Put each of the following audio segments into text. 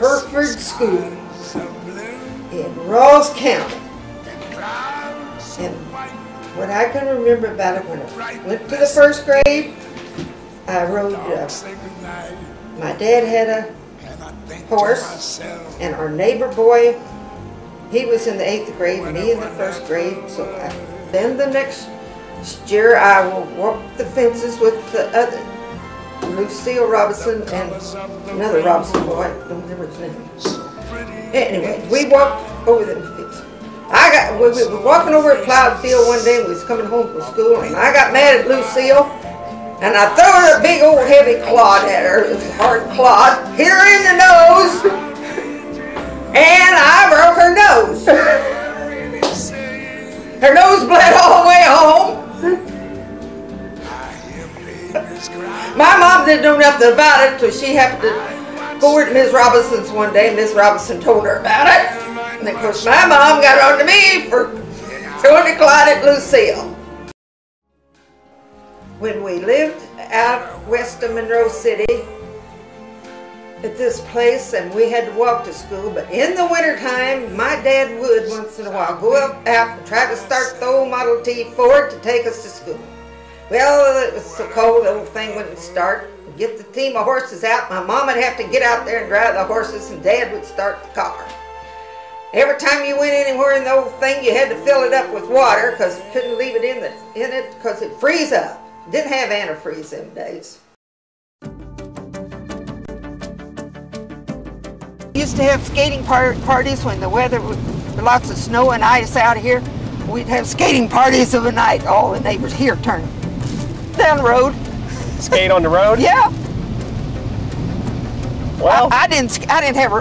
Hereford School in Rawls County. And what I can remember about it, when I went to the first grade, I rode, my dad had a horse, and our neighbor boy, he was in the 8th grade, me in the 1st grade. So then the next year I walked the fences with the other, Lucille Robinson and another Robinson boy, I don't remember his name. Anyway, we walked over the fence. We were walking over a plowed field one day, and we was coming home from school, and I got mad at Lucille, and I threw her a big old heavy clod at her. It was a hard clod. Hit her in the nose, and I broke her nose. Her nose bled all the way home. My mom didn't know nothing about it until she happened to go over to Miss Robinson's one day. Miss Robinson told her about it. And of course my mom got on to me for throwing a clod at Lucille. When we lived out west of Monroe City at this place, and we had to walk to school, but in the wintertime my dad would once in a while go out and try to start the old Model T Ford to take us to school. Well, it was so cold, the old thing wouldn't start. Get the team of horses out, my mom would have to get out there and drive the horses, and Dad would start the car. Every time you went anywhere in the old thing, you had to fill it up with water, because you couldn't leave it in it because it'd freeze up. Didn't have antifreeze them days. We used to have skating parties when the weather was lots of snow and ice out here. We'd have skating parties of a night. All the neighbors here turn down the road. Skate on the road? Yeah. Well, I didn't have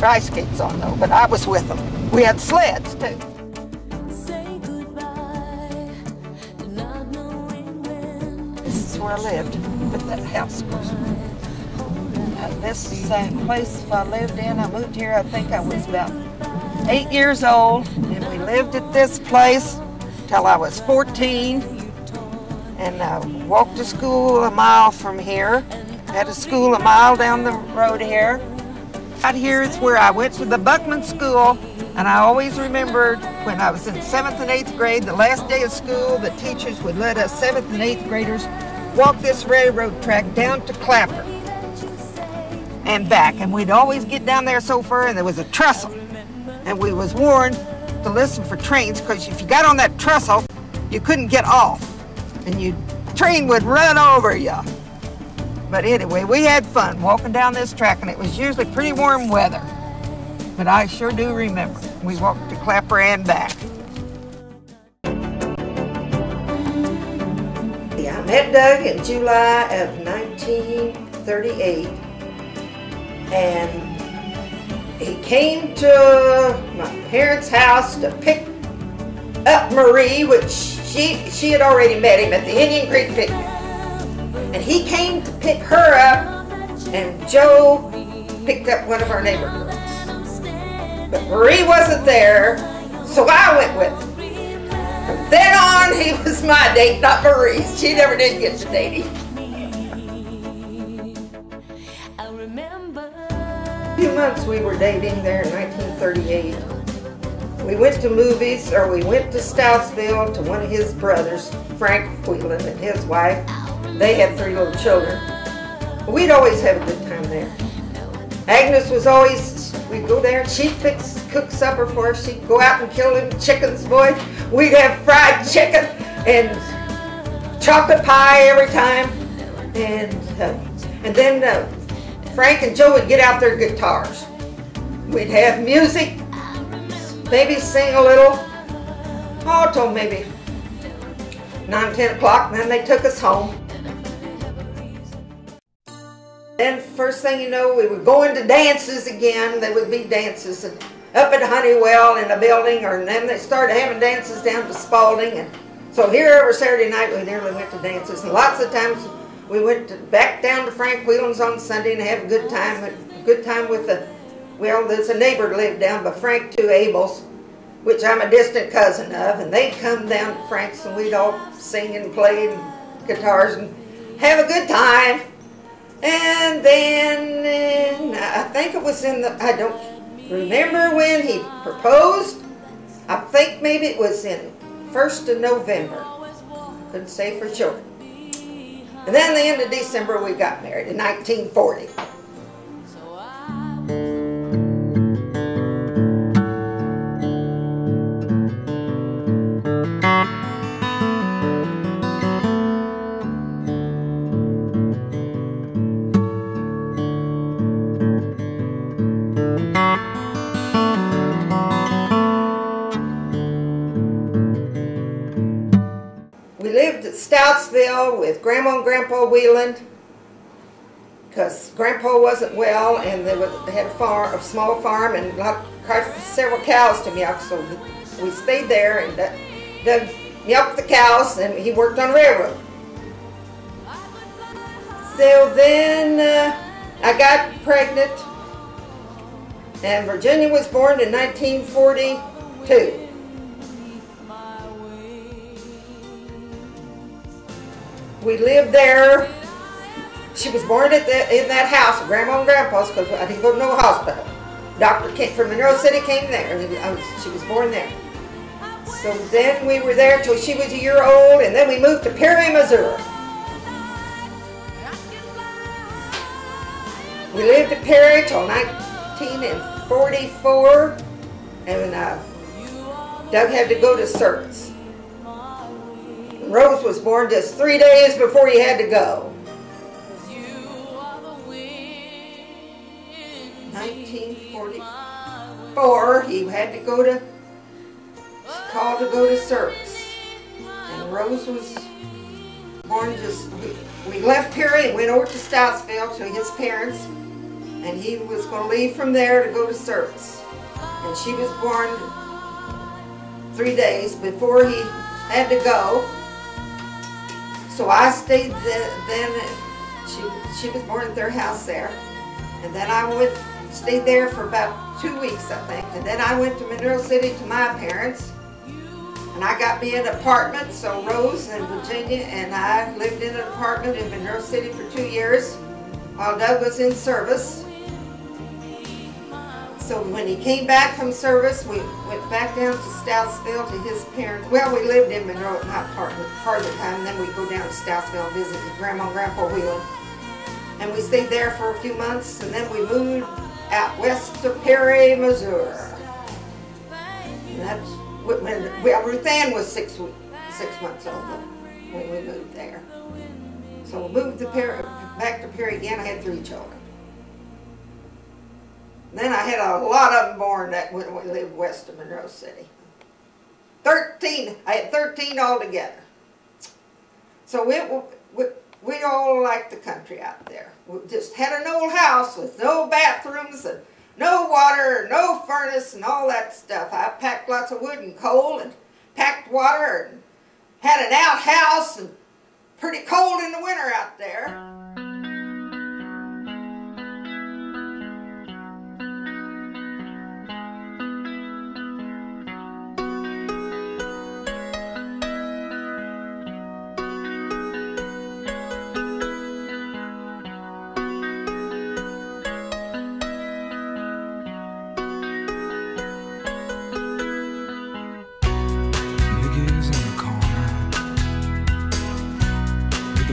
ice skates on though, but I was with them. We had sleds too. This is where I lived, with that house, of course. This is the place I lived in. I moved here, I think I was about 8 years old, and we lived at this place till I was 14, and I walked to school a mile from here. Had a school a mile down the road here. Out here is where I went to the Buckman School, and I always remembered when I was in 7th and 8th grade, the last day of school, the teachers would let us 7th and 8th graders walk this railroad track down to Clapper and back, and we'd always get down there so far, and there was a trestle, and we was warned to listen for trains, because if you got on that trestle, you couldn't get off, and the train would run over you. But anyway, we had fun walking down this track, and it was usually pretty warm weather. But I sure do remember. We walked to Clapper and back. Yeah, I met Doug in July of 1938. And he came to my parents' house to pick up Marie, which she had already met him at the Indian Creek picnic. And he came to pick her up, and Joe picked up one of our neighbor girls. But Marie wasn't there, so I went with him. From then on, he was my date, not Marie's. She never did get to date him. A few months we were dating there in 1938. We went to movies, or we went to Stoutsville to one of his brothers, Frank Whelan, and his wife. They had 3 little children. We'd always have a good time there. Agnes was always, we'd go there and she'd cook supper for us. She'd go out and kill them chickens, boy. We'd have fried chicken and chocolate pie every time. And then Frank and Joe would get out their guitars. We'd have music, maybe sing a little, till maybe 9, 10 o'clock, and then they took us home. Then first thing you know, we were going to dances again. There would be dances up at Honeywell in a building, and then they started having dances down to Spalding. And so here every Saturday night we nearly went to dances. And lots of times we went back down to Frank Whelan's on Sunday and have a good time. With there's a neighbor lived down by Frank, 2 Abels, which I'm a distant cousin of, and they'd come down to Frank's, and we'd all sing and play guitars and have a good time. And then I think it was I don't remember when he proposed. I think maybe it was in 1st of November. Couldn't say for sure. And then the end of December we got married in 1940. We lived at Stoutsville with Grandma and Grandpa Whelan because Grandpa wasn't well, and they had a small farm, and several cows to milk, so we stayed there, and Doug milked the cows, and he worked on railroad. So then I got pregnant, and Virginia was born in 1942. We lived there. She was born in that house, Grandma and Grandpa's, because I didn't go to no hospital. Doctor came from Monroe City, came there. She was born there. So then we were there till she was a year old, and then we moved to Perry, Missouri. We lived at Perry till 1944, and Doug had to go to service. Rose was born just 3 days before he had to go. 1944, he had to go to, called to go to service. And Rose was born we left Perry and went over to Stoutsville to his parents, and he was going to leave from there to go to service. And she was born 3 days before he had to go. So I stayed then. She was born at their house there, and then I stayed there for about 2 weeks, I think. And then I went to Monroe City to my parents, and I got me an apartment. So Rose and Virginia and I lived in an apartment in Monroe City for 2 years while Doug was in service. So when he came back from service, we went back down to Stoutsville to his parents. Well, we lived in Monroe, not part of the time, and then we'd go down to Stoutsville and visit with Grandma and Grandpa Whelan. And we stayed there for a few months, and then we moved out west of Perry, Missouri. And that's when, Ruth Ann was 6 months old when we moved there. So we moved back to Perry again. I had 3 children. Then I had a lot of them born when we lived west of Monroe City. 13. I had 13 altogether. So we all liked the country out there. We just had an old house with no bathrooms and no water, no furnace and all that stuff. I packed lots of wood and coal and packed water and had an outhouse, and pretty cold in the winter out there.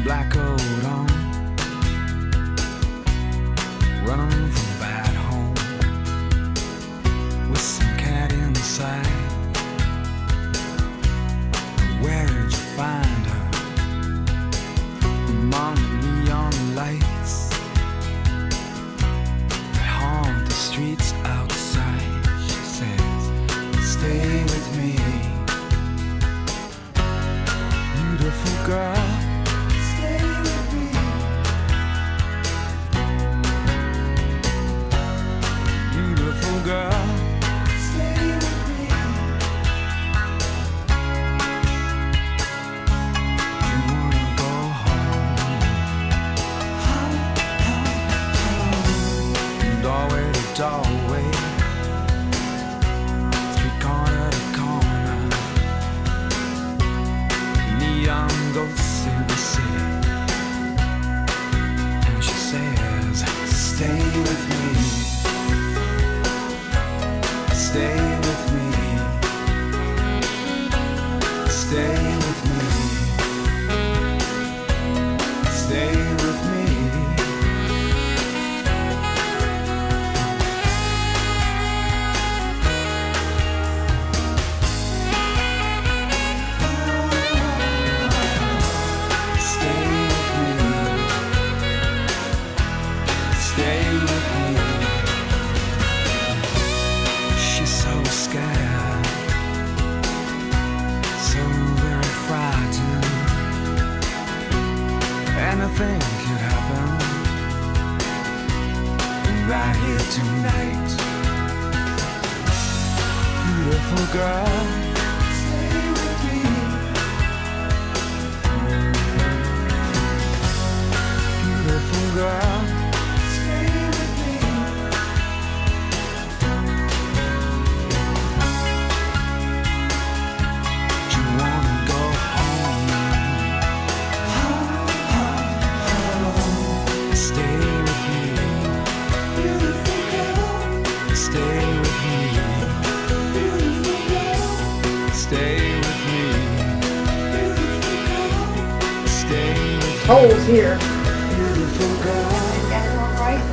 Black coat on, Stay with me. Stay with me. Stay with me. Anything could happen right here tonight. Beautiful girl, stay with me. Beautiful girl, stay with me. Do you wanna go home? Stay with me, beautiful girl. Stay with me, beautiful girl. Stay with me, beautiful girl. Stay with me. Holes here. Beautiful girl. Got it all right?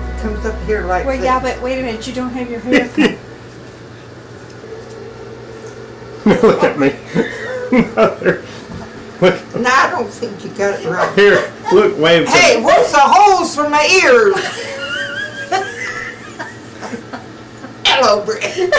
It comes up here like Well, this. yeah, but wait a minute, you don't have your hair cut. Look at me. Mother. Look. No, I don't think you got it right. Here, look, wave. Hey, where's the holes for my ears? Hello, Brent.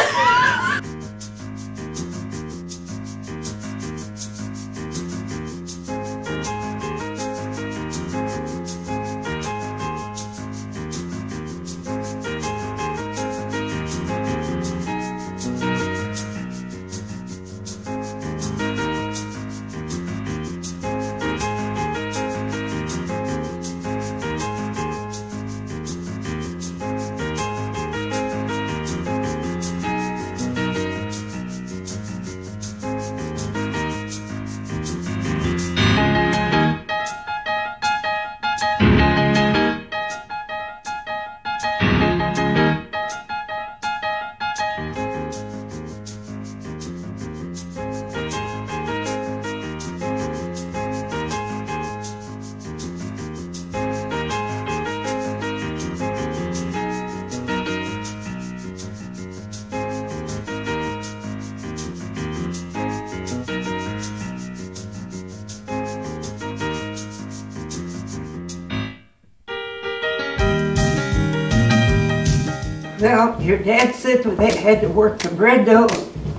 Well, your dad said they had to work the bread dough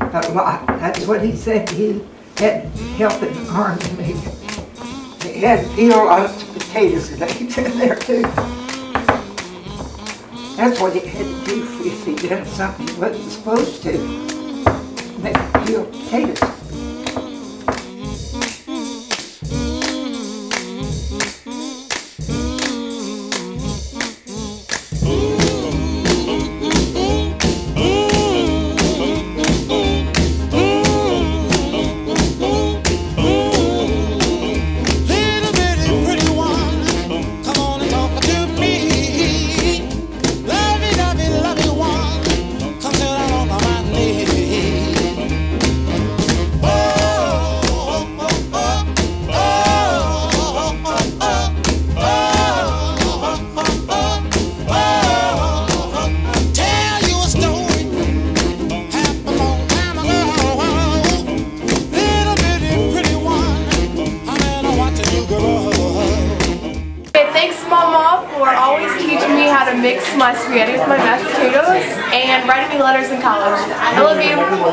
a lot. That's what he said. He had help in the army. They had to peel a lot of potatoes that he did there too. That's what he had to do if he did something he wasn't supposed to. Make him peel potatoes. Mix my spaghetti with my mashed potatoes and writing me letters in college. I love you. Mama,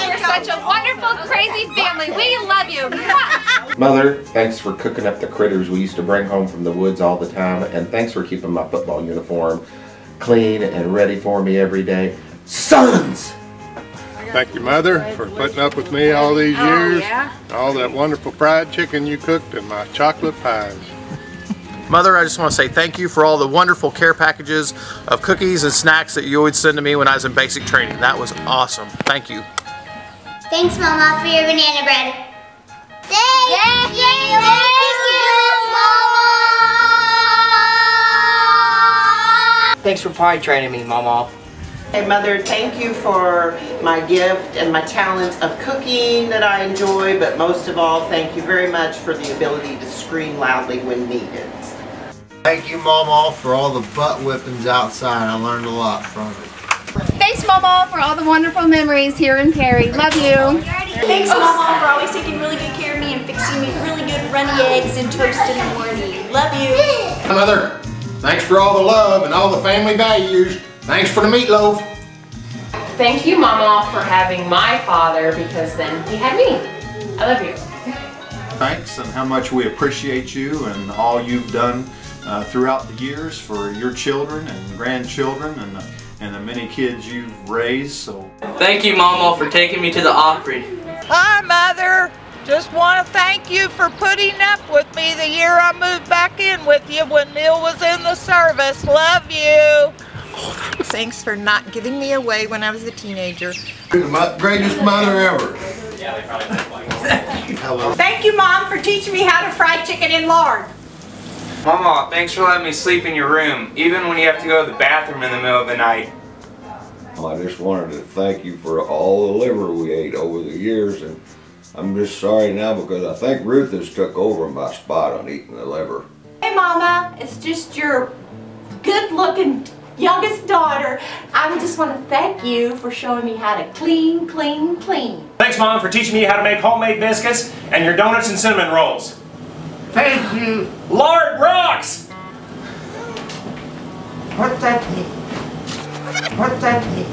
you're such a wonderful, crazy family. We love you. Mother, thanks for cooking up the critters we used to bring home from the woods all the time, and thanks for keeping my football uniform clean and ready for me every day. Sons! Thank you, Mother, for putting up with me all these years. All that wonderful fried chicken you cooked and my chocolate pies. Mother, I just want to say thank you for all the wonderful care packages of cookies and snacks that you always send to me when I was in basic training. That was awesome. Thank you. Thanks, Mama, for your banana bread. Thank you, Mama! Thanks for potty training me, Mama. Hey Mother, thank you for my gift and my talent of cooking that I enjoy, but most of all, thank you very much for the ability to scream loudly when needed. Thank you, Mama, for all the butt whippings outside. I learned a lot from it. Thanks, Mama, for all the wonderful memories here in Perry. Love you. Thanks, Mama, for always taking really good care of me and fixing me really good runny eggs and toast in the morning. Love you. Mother, thanks for all the love and all the family values. Thanks for the meatloaf. Thank you, Mama, for having my father, because then he had me. I love you. Thanks, and how much we appreciate you and all you've done throughout the years for your children and grandchildren and the many kids you've raised. So thank you, Mama, for taking me to the Opry. Hi, Mother. Just want to thank you for putting up with me the year I moved back in with you when Neil was in the service. Love you. Thanks for not giving me away when I was a teenager. You're the greatest mother ever. Thank you, Mom, for teaching me how to fry chicken in lard. Mama, thanks for letting me sleep in your room, even when you have to go to the bathroom in the middle of the night. I just wanted to thank you for all the liver we ate over the years, and I'm just sorry now because I think Ruth has took over my spot on eating the liver. Hey, Mama, it's just your good-looking youngest daughter. I just want to thank you for showing me how to clean. Thanks, Mom, for teaching me how to make homemade biscuits and your donuts and cinnamon rolls. Thank you. Lard rocks! What's that mean? What's that mean?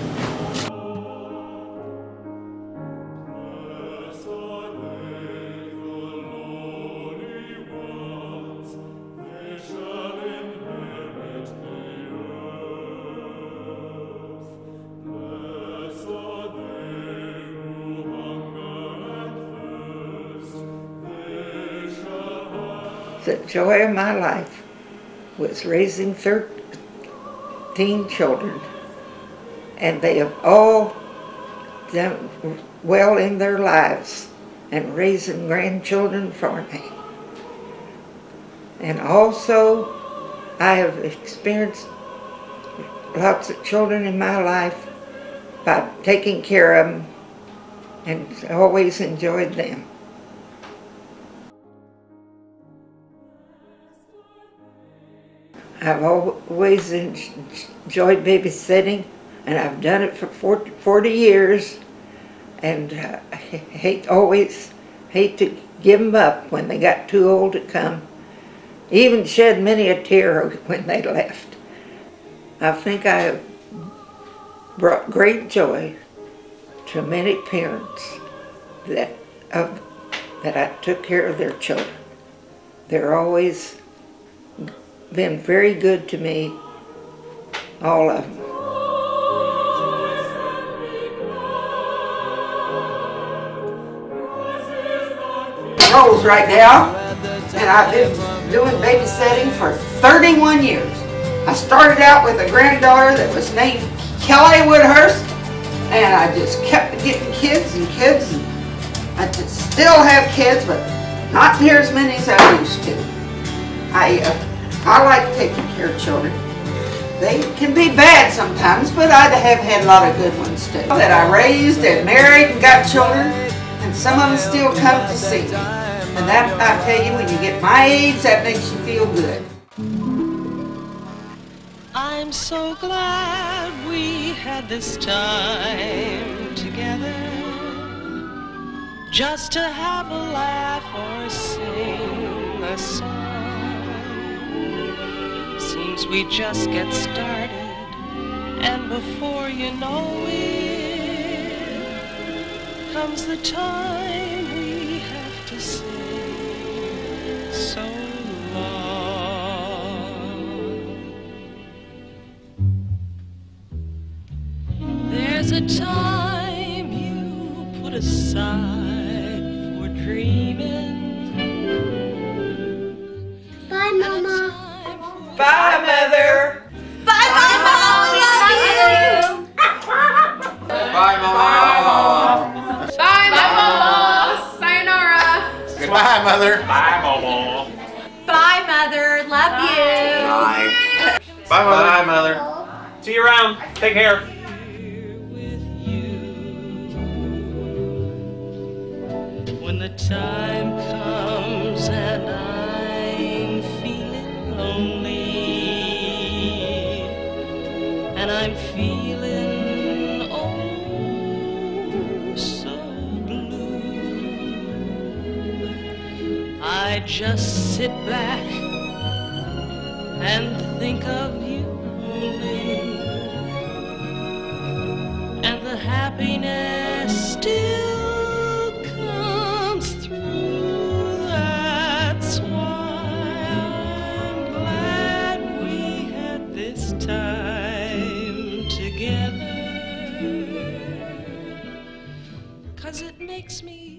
The joy of my life was raising 13 children, and they have all done well in their lives and raising grandchildren for me. And also, I have experienced lots of children in my life by taking care of them and always enjoyed them. I've always enjoyed babysitting, and I've done it for 40 years, and I always hate to give them up when they got too old to come. Even shed many a tear when they left. I think I have brought great joy to many parents that I took care of their children. They're always been very good to me, all of them. Rolls right now, and I've been doing babysitting for 31 years. I started out with a granddaughter that was named Kelly Woodhurst, and I just kept getting kids, and I just still have kids, but not near as many as I used to. I like taking care of children. They can be bad sometimes, but I have had a lot of good ones too. That I raised and married and got children, and some of them still come to see me. And that, I tell you, when you get my age, that makes you feel good. I'm so glad we had this time together, just to have a laugh or sing a song. Seems we just get started, and before you know it, comes the time we have to say so long. There's a time you put aside for dreaming. Bye, Mama. Bye, Mother. Bye, Mama. Love you. Bye, Mama. Bye, Mama. Sayonara. Goodbye, Mother. Bye, Mama. Bye, Mother. Love you. Bye. Bye, Mother. Bye, Mother. See you around. Take care. the time comes and I'm feeling lonely, and I'm feeling oh so blue, I just sit back and think of you only, and the happiness still comes through. That's why I'm glad we had this time together, 'cause it makes me